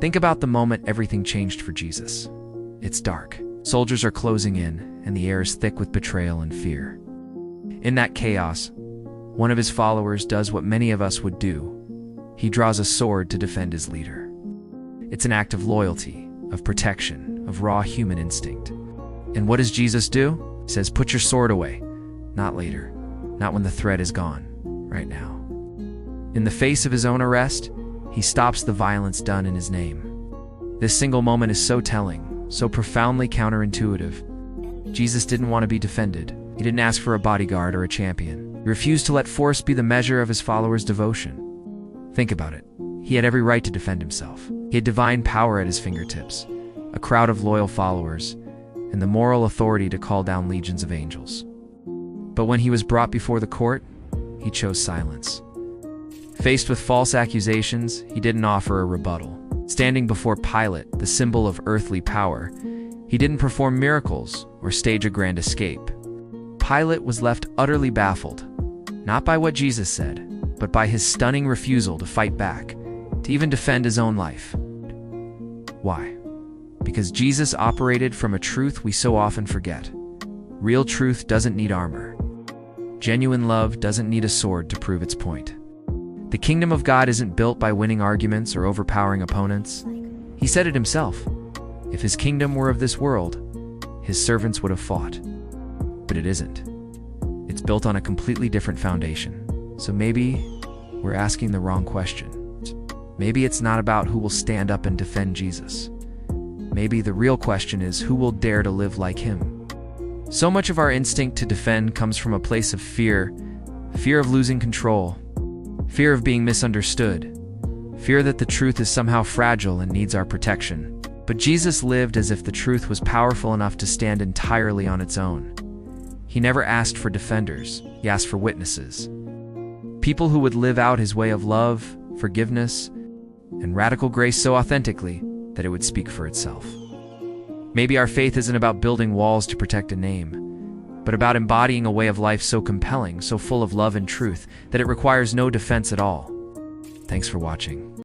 Think about the moment everything changed for Jesus. It's dark. Soldiers are closing in, and the air is thick with betrayal and fear. In that chaos, one of his followers does what many of us would do. He draws a sword to defend his leader. It's an act of loyalty, of protection, of raw human instinct. And what does Jesus do? He says, "Put your sword away." Not later. Not when the threat is gone. Right now. In the face of his own arrest, he stops the violence done in his name. This single moment is so telling, so profoundly counterintuitive. Jesus didn't want to be defended. He didn't ask for a bodyguard or a champion. He refused to let force be the measure of his followers' devotion. Think about it. He had every right to defend himself. He had divine power at his fingertips, a crowd of loyal followers, and the moral authority to call down legions of angels. But when he was brought before the court, he chose silence. Faced with false accusations, he didn't offer a rebuttal. Standing before Pilate, the symbol of earthly power, he didn't perform miracles or stage a grand escape. Pilate was left utterly baffled, not by what Jesus said, but by his stunning refusal to fight back, to even defend his own life. Why? Because Jesus operated from a truth we so often forget. Real truth doesn't need armor. Genuine love doesn't need a sword to prove its point. The kingdom of God isn't built by winning arguments or overpowering opponents. He said it himself. If his kingdom were of this world, his servants would have fought. But it isn't. It's built on a completely different foundation. So maybe we're asking the wrong question. Maybe it's not about who will stand up and defend Jesus. Maybe the real question is who will dare to live like him. So much of our instinct to defend comes from a place of fear, fear of losing control, fear of being misunderstood, fear that the truth is somehow fragile and needs our protection. But Jesus lived as if the truth was powerful enough to stand entirely on its own. He never asked for defenders, he asked for witnesses. People who would live out his way of love, forgiveness, and radical grace so authentically that it would speak for itself. Maybe our faith isn't about building walls to protect a name, but about embodying a way of life so compelling, so full of love and truth, that it requires no defense at all. Thanks for watching.